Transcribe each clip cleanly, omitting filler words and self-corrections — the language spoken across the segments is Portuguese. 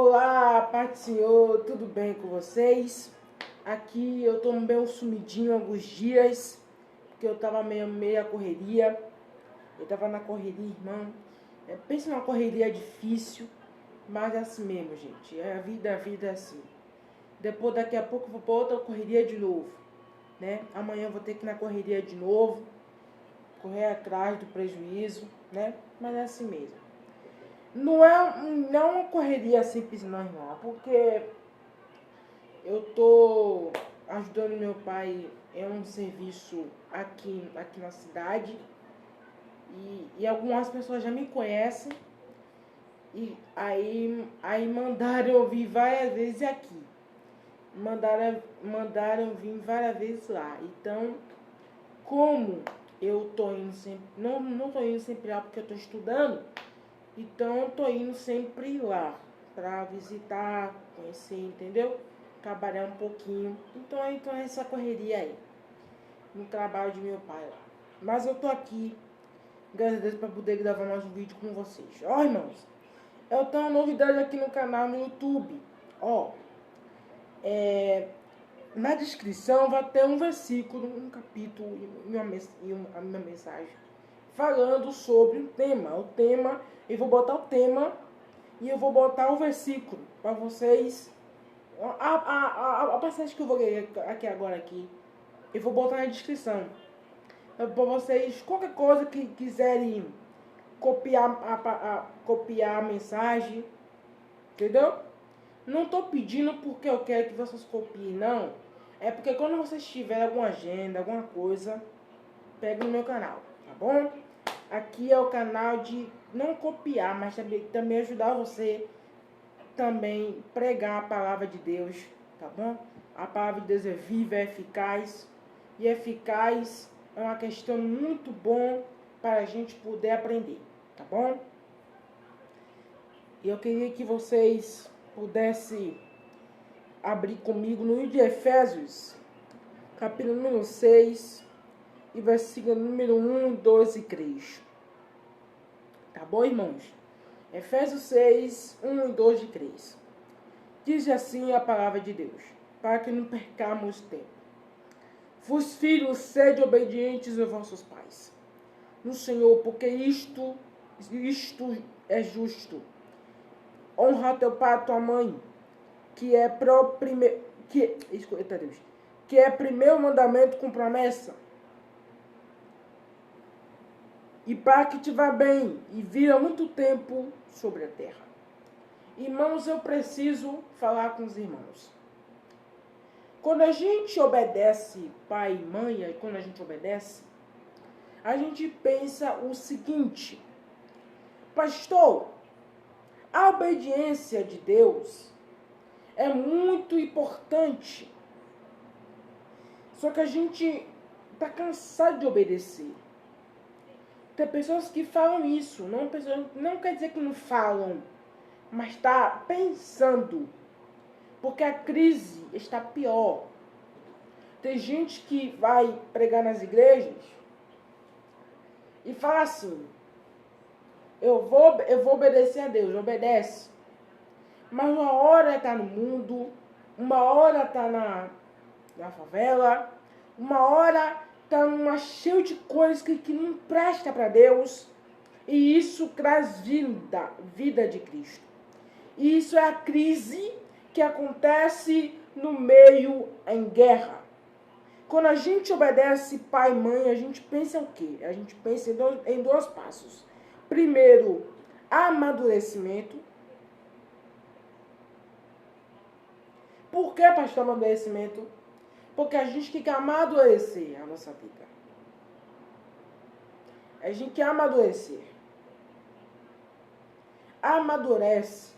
Olá, Pai do Senhor, tudo bem com vocês? Aqui eu tô meio sumidinho alguns dias, porque eu tava meio a correria. Eu tava na correria, irmão. Pensa numa correria difícil, mas é assim mesmo, gente. A vida é assim. Depois, daqui a pouco, eu vou pra outra correria de novo, né? Amanhã eu vou ter que ir na correria de novo, correr atrás do prejuízo, né? Mas é assim mesmo. Não é uma correria simples não, irmão, porque eu tô ajudando meu pai em um serviço aqui na cidade e algumas pessoas já me conhecem e aí mandaram eu vir várias vezes aqui. Mandaram vir várias vezes lá. Então, como eu tô indo sempre, não tô indo sempre lá porque eu tô estudando, então eu tô indo sempre lá pra visitar, conhecer, entendeu? Trabalhar um pouquinho. Então é essa correria aí, no trabalho de meu pai lá. Mas eu tô aqui, graças a Deus, pra poder gravar mais um vídeo com vocês. Ó, irmãos, eu tenho uma novidade aqui no canal no YouTube. Ó, na descrição vai ter um versículo, um capítulo e uma mensagem falando sobre o tema. O tema, eu vou botar o tema e eu vou botar o versículo para vocês. A passagem que eu vou ler aqui agora eu vou botar na descrição. Para vocês, qualquer coisa que quiserem copiar a mensagem, entendeu? Não estou pedindo porque eu quero que vocês copiem, não. É porque quando vocês tiverem alguma agenda, alguma coisa, pegue no meu canal, tá bom? Aqui é o canal de não copiar, mas também ajudar você também pregar a palavra de Deus, tá bom? A palavra de Deus é viva, é eficaz. E eficaz é uma questão muito bom para a gente poder aprender, tá bom? E eu queria que vocês pudessem abrir comigo no livro de Efésios, capítulo número 6, e versículo número 1, 2 e 3. Tá bom, irmãos? Efésios 6, 1, 2 e 3. Diz assim a palavra de Deus, para que não percamos tempo. Vós, filhos, sede obedientes aos vossos pais, no Senhor, porque isto é justo. Honra teu pai e tua mãe, que é primeiro mandamento com promessa, e para que te vá bem e vira muito tempo sobre a terra. Irmãos, eu preciso falar com os irmãos. Quando a gente obedece pai e mãe, quando a gente obedece, a gente pensa o seguinte: pastor, a obediência de Deus é muito importante. Só que a gente está cansado de obedecer. Tem pessoas que falam isso, não quer dizer que não falam, mas está pensando, porque a crise está pior. Tem gente que vai pregar nas igrejas e fala assim: eu vou obedecer a Deus, obedece. Mas uma hora está no mundo, uma hora está na favela, uma hora está numa cheio de coisas que não presta para Deus. E isso traz vida de Cristo. E isso é a crise que acontece no meio em guerra. Quando a gente obedece pai e mãe, a gente pensa o quê? A gente pensa em dois passos. Primeiro, amadurecimento. Por que, pastor, amadurecimento? Porque a gente tem que amadurecer a nossa vida. A gente quer amadurecer. Amadurece.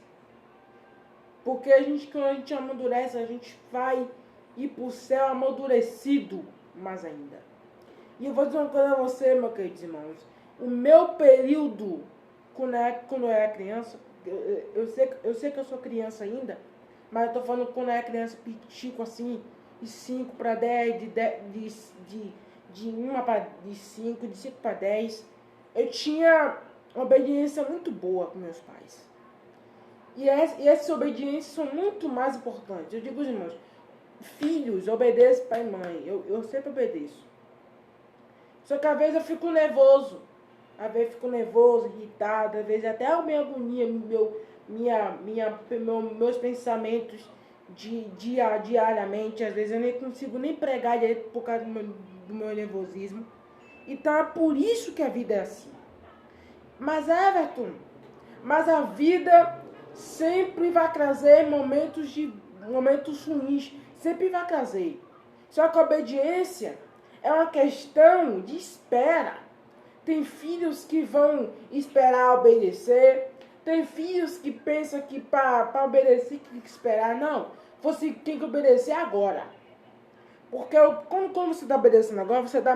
Porque quando a gente amadurece, a gente vai ir para o céu amadurecido mais ainda. E eu vou dizer uma coisa a você, meus queridos irmãos. O meu período, quando eu era criança, eu sei que eu sou criança ainda, mas eu tô falando quando eu era criança, pitico assim, de 5 para 10, de 5 para 10. Eu tinha uma obediência muito boa com meus pais. E essas obediências são muito mais importantes. Eu digo aos irmãos, filhos, obedeçam pai e mãe. Eu sempre obedeço. Só que às vezes eu fico nervoso. Às vezes eu fico nervoso, irritado. Às vezes até a minha agonia, meus pensamentos diariamente. Às vezes eu nem consigo nem pregar direito por causa do meu nervosismo. Então é por isso que a vida é assim. Mas Everton, a vida sempre vai trazer momentos ruins. Sempre vai trazer. Só que a obediência é uma questão de espera. Tem filhos que vão esperar obedecer. Tem filhos que pensam que para obedecer tem que esperar. Não, você tem que obedecer agora. Porque quando você está obedecendo agora, você está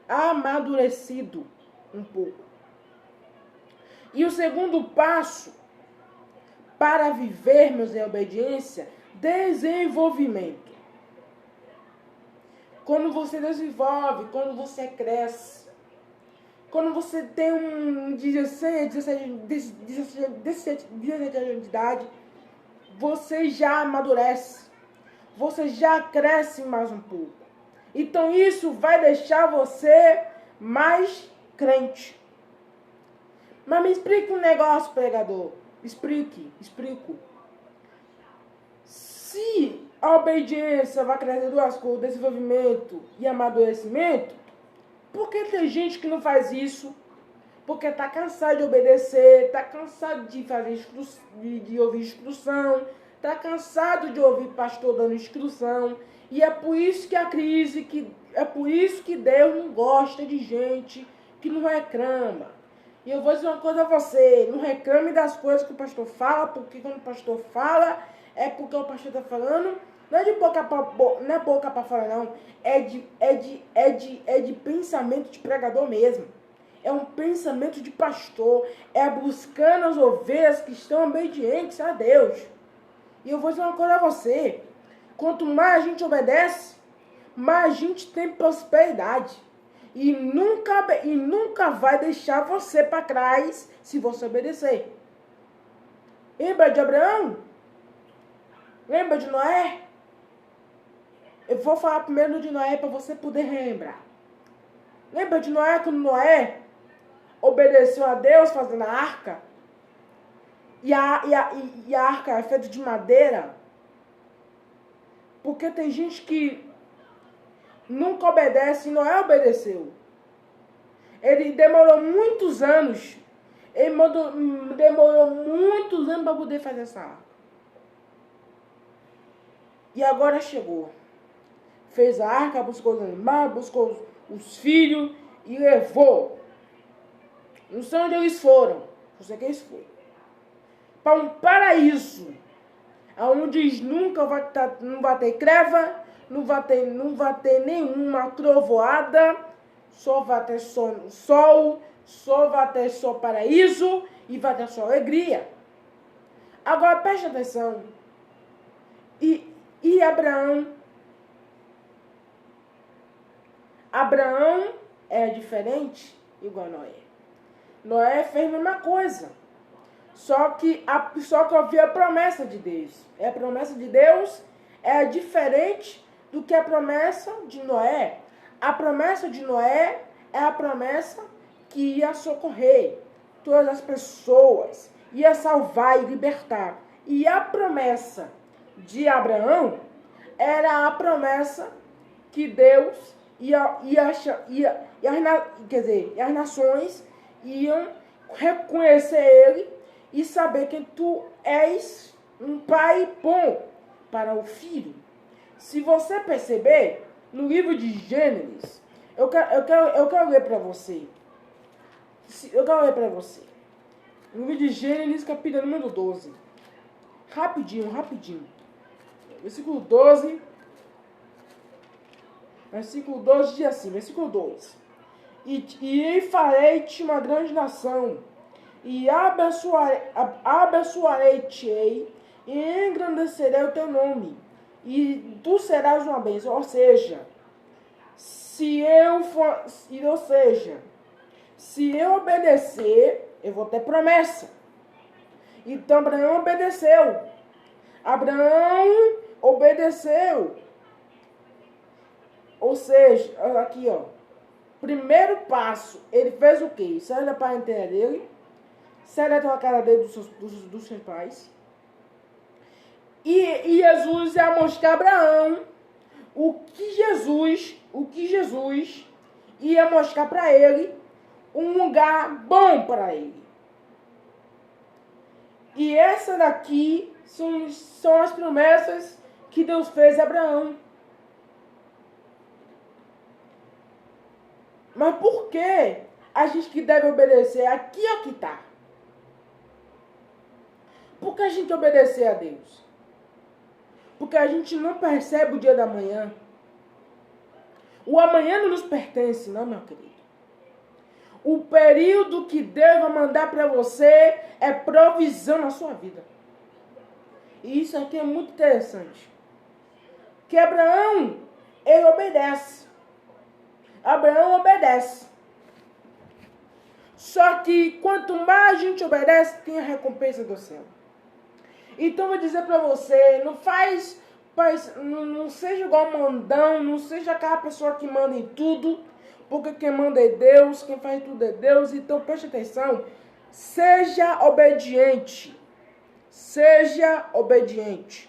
amadurecido um pouco. E o segundo passo para vivermos em obediência, desenvolvimento. Quando você desenvolve, quando você cresce, quando você tem 17 anos de idade, você já amadurece, você já cresce mais um pouco. Então isso vai deixar você mais crente. Mas me explique um negócio, pregador. Explico. Se a obediência vai trazer duas coisas, desenvolvimento e amadurecimento, por que tem gente que não faz isso? Porque está cansado de obedecer, está cansado de fazer de ouvir instrução, está cansado de ouvir pastor dando instrução. E é por isso que é por isso que Deus não gosta de gente que não reclama. E eu vou dizer uma coisa a você, não reclame das coisas que o pastor fala, porque quando o pastor fala, é porque o pastor está falando, não é de boca para fora, não, é de pensamento de pregador mesmo. É um pensamento de pastor, é buscando as ovelhas que estão obedientes a Deus. E eu vou dizer uma coisa a você, quanto mais a gente obedece, mais a gente tem prosperidade. E nunca vai deixar você para trás se você obedecer. Lembra de Abraão? Lembra de Noé? Eu vou falar primeiro de Noé para você poder lembrar. Lembra de Noé quando Noé obedeceu a Deus fazendo a arca? E a arca é feita de madeira? Porque tem gente que nunca obedece e Noé obedeceu. Ele demorou muitos anos. Demorou muitos anos para poder fazer essa arca. E agora chegou. Fez a arca, buscou os animais, buscou os filhos e levou. Não sei onde eles foram. Não sei que eles foram. Para um paraíso. Onde não vai ter creva, não vai ter nenhuma trovoada, só vai ter sol, só vai ter só paraíso e vai ter só alegria. Agora preste atenção. E Abraão? Abraão é diferente igual a Noé. Noé fez a mesma coisa. Só que havia a promessa de Deus. A promessa de Deus é diferente do que a promessa de Noé. A promessa de Noé é a promessa que ia socorrer todas as pessoas, ia salvar e libertar. E a promessa de Abraão era a promessa que Deus as nações iam reconhecer ele e saber que tu és um pai bom para o filho. Se você perceber, no livro de Gênesis, eu quero ler para você. No livro de Gênesis, capítulo número 12. Rapidinho. Versículo 12. Versículo 12 diz assim, versículo 2. E farei-te uma grande nação, e abençoarei-te e engrandecerei o teu nome, e tu serás uma bênção. Ou seja, se eu obedecer, Eu vou ter promessa. Então Abraão obedeceu. Abraão obedeceu. Ou seja, aqui ó. Primeiro passo, ele fez o quê? Saiu da parentela dele. Saiu da tua cara dele dos seus pais. E Jesus ia mostrar a Abraão o que Jesus ia mostrar para ele um lugar bom para ele. E essa daqui são as promessas que Deus fez a Abraão. Mas por que a gente que deve obedecer? Aqui é o que está. Por que a gente obedecer a Deus? Porque a gente não percebe o dia da manhã. O amanhã não nos pertence, não, meu querido. O período que Deus vai mandar para você é provisão na sua vida. E isso aqui é muito interessante. Que Abraão, ele obedece. Abraão obedece. Só que quanto mais a gente obedece, tem a recompensa do céu. Então eu vou dizer para você, não seja igual mandão, não seja aquela pessoa que manda em tudo, porque quem manda é Deus, quem faz tudo é Deus. Então preste atenção, seja obediente. Seja obediente.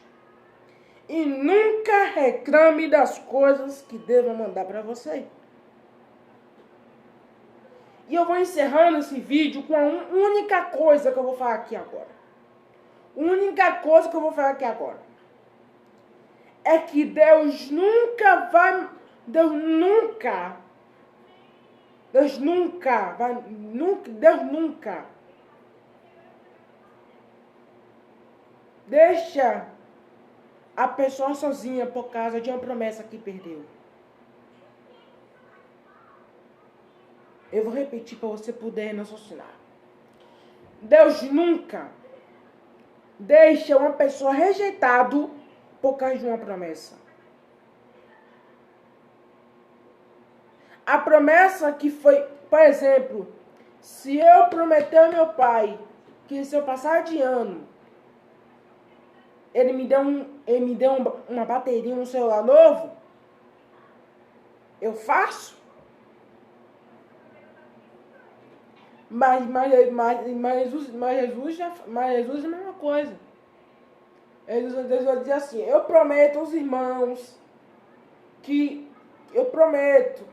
E nunca reclame das coisas que Deus vai mandar para você. E eu vou encerrando esse vídeo com a única coisa que eu vou falar aqui agora. Única coisa que eu vou falar aqui agora. É que Deus nunca deixa a pessoa sozinha por causa de uma promessa que perdeu. Eu vou repetir para você poder raciocinar. Deus nunca deixa uma pessoa rejeitada por causa de uma promessa. A promessa que foi, por exemplo, se eu prometer ao meu pai que se eu passar de ano, ele me deu uma bateria, um celular novo, eu faço. Mas Jesus é a mesma coisa. Deus vai dizer assim, eu prometo aos irmãos que eu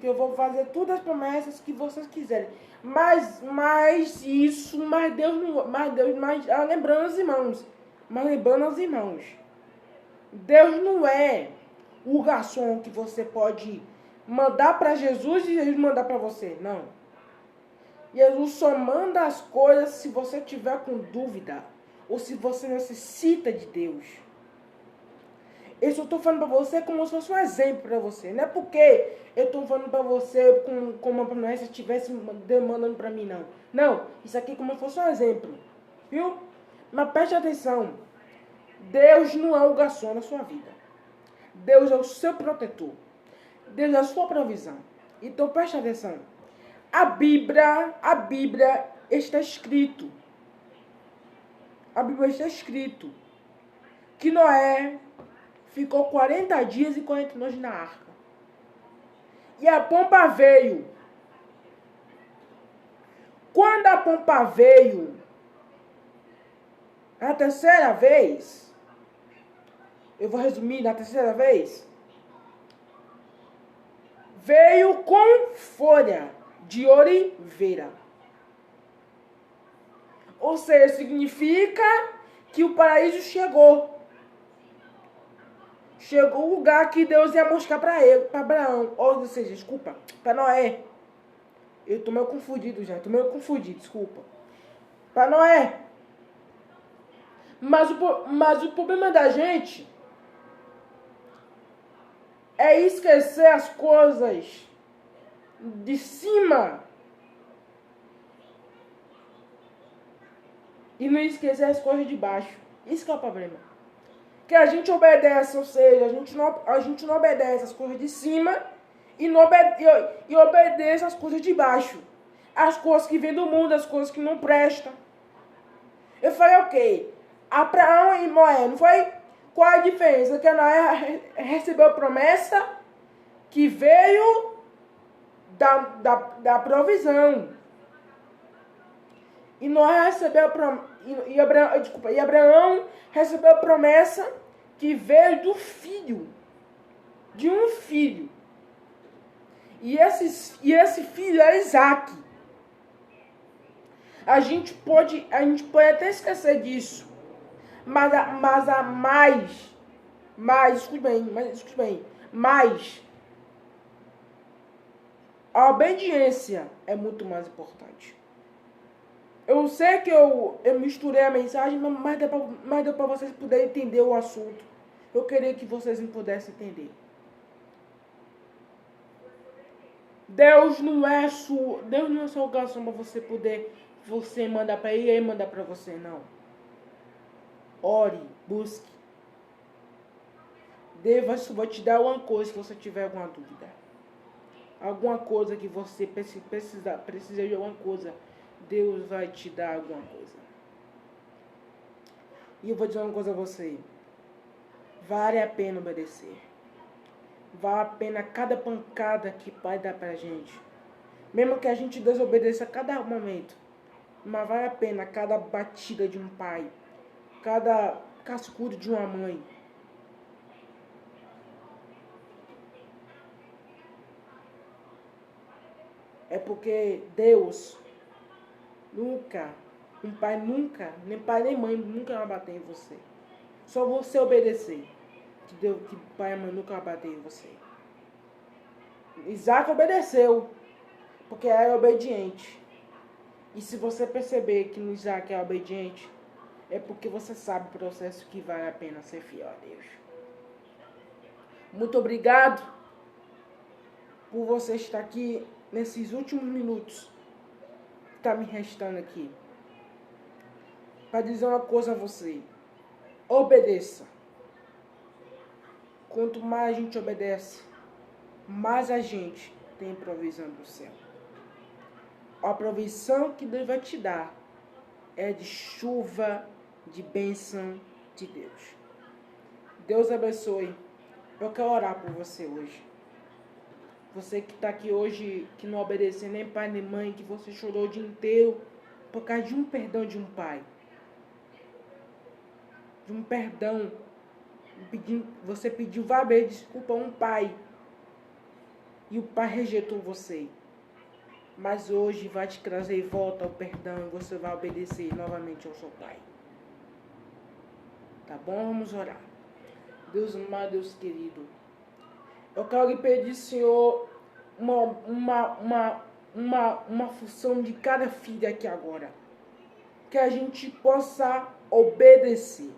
eu vou fazer todas as promessas que vocês quiserem. Mas lembrando aos irmãos, Deus não é o garçom que você pode mandar para Jesus e Jesus mandar para você, não. Jesus só manda as coisas se você tiver com dúvida ou se você necessita de Deus. Eu só estou falando para você como se fosse um exemplo para você. Não é porque eu estou falando para você como uma promessa estivesse demandando para mim, não. Não, isso aqui é como se fosse um exemplo. Viu? Mas preste atenção. Deus não é o garçom na sua vida. Deus é o seu protetor. Deus é a sua provisão. Então preste atenção. A Bíblia está escrito. A Bíblia está escrito que Noé ficou 40 dias e 40 noites na arca. E a pomba veio. Quando a pomba veio, a terceira vez, eu vou resumir, na terceira vez, veio com folha de oliveira. Ou seja, significa que o paraíso chegou. Chegou o lugar que Deus ia mostrar para ele, para Abraão. Ou seja, desculpa, para Noé. Eu estou meio confundido já, desculpa. Para Noé. Mas o problema da gente é esquecer as coisas de cima e não esquecer as coisas de baixo. Isso que é o problema. Que a gente obedece, ou seja, a gente não obedece as coisas de cima e obedece as coisas de baixo. as coisas que vêm do mundo, as coisas que não prestam. Eu falei, ok, Abraão e Noé, não foi? Qual a diferença? Que Noé recebeu promessa que veio da provisão. E Noé recebeu Abraão recebeu a promessa que veio do filho. De um filho. E esse filho é Isaac. A gente pode até esquecer disso. Mas escute bem, a obediência é muito mais importante. Eu sei que eu misturei a mensagem, mas deu para vocês poderem entender o assunto. Eu queria que vocês me pudessem entender. Deus não é sua obrigação para você mandar para ele e ele mandar para você, não. Ore, busque. Deus vai te dar alguma coisa se você tiver alguma dúvida. Alguma coisa que você precisa de alguma coisa. Deus vai te dar alguma coisa. E eu vou dizer uma coisa a você. Vale a pena obedecer. Vale a pena cada pancada que o Pai dá pra gente. Mesmo que a gente desobedeça a cada momento. Mas vale a pena cada batida de um pai. Cada cascudo de uma mãe. É porque Deus nunca, nem pai nem mãe nunca vai bater em você. Só você obedecer. Que pai e mãe nunca vai bater em você. Isaac obedeceu, porque era obediente. E se você perceber que no Isaac é obediente, é porque você sabe o processo que vale a pena ser fiel a Deus. Muito obrigado por você estar aqui nesses últimos minutos que está me restando aqui. Para dizer uma coisa a você. Obedeça. Quanto mais a gente obedece, mais a gente tem provisão do céu. A provisão que Deus vai te dar é de chuva, de bênção de Deus. Deus abençoe. Eu quero orar por você hoje. Você que está aqui hoje, que não obedeceu nem pai nem mãe, que você chorou o dia inteiro por causa de um perdão de um pai. De um perdão. Você pediu várias vezes desculpa a um pai. E o pai rejeitou você. Mas hoje vai te trazer de volta o perdão e você vai obedecer novamente ao seu pai. Tá bom? Vamos orar. Deus amado, Deus querido. Eu quero lhe pedir, Senhor, uma função de cada filho aqui agora. Que a gente possa obedecer.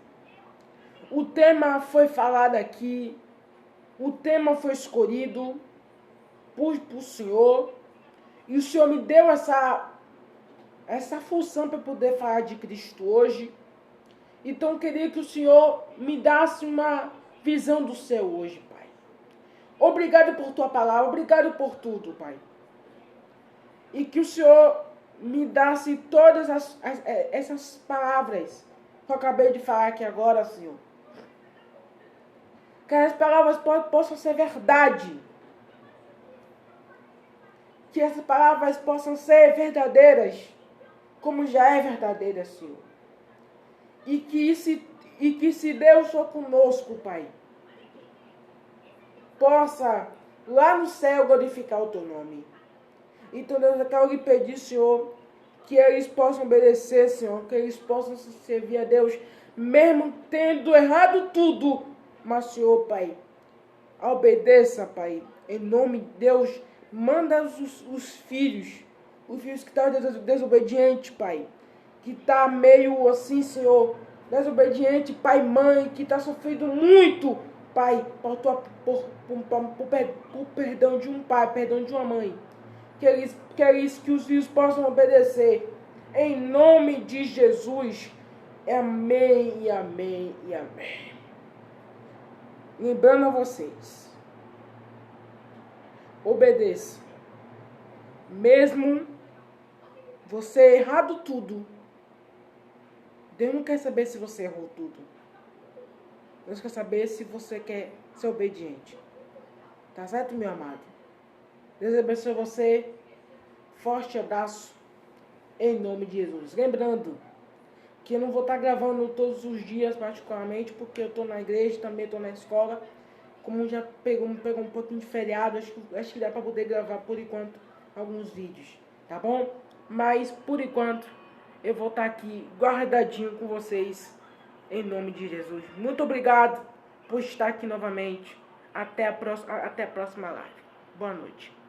O tema foi falado aqui. O tema foi escolhido por Senhor. E o Senhor me deu essa função para poder falar de Cristo hoje. Então eu queria que o Senhor me desse uma visão do céu hoje, Pai. Obrigado por tua palavra, obrigado por tudo, Pai. E que o Senhor me desse todas essas palavras que eu acabei de falar aqui agora, Senhor. Que as palavras possam ser verdade. Que essas palavras possam ser verdadeiras, como já é verdadeira, Senhor. E que se Deus for conosco, Pai, possa lá no céu glorificar o teu nome. Então, Deus, eu quero lhe pedir, Senhor, que eles possam obedecer, Senhor, que eles possam se servir a Deus, mesmo tendo errado tudo. Mas, Senhor, Pai, obedeça, Pai, em nome de Deus. Manda os filhos que estão desobedientes, Pai. Que está meio assim, Senhor, desobediente, pai e mãe, que está sofrendo muito, Pai, por perdão de um pai, perdão de uma mãe. Que os filhos possam obedecer. Em nome de Jesus. Amém, e amém, e amém. Lembrando a vocês. Obedeça. Mesmo você errado tudo, Deus não quer saber se você errou tudo. Deus quer saber se você quer ser obediente. Tá certo, meu amado? Deus abençoe você. Forte abraço. Em nome de Jesus. Lembrando que eu não vou estar gravando todos os dias, particularmente, porque eu estou na igreja, também estou na escola. Como já pegou um pouquinho de feriado, acho que dá para poder gravar, por enquanto, alguns vídeos. Tá bom? Mas, por enquanto, eu vou estar aqui guardadinho com vocês. Em nome de Jesus. Muito obrigado por estar aqui novamente. Até a próxima live. Boa noite.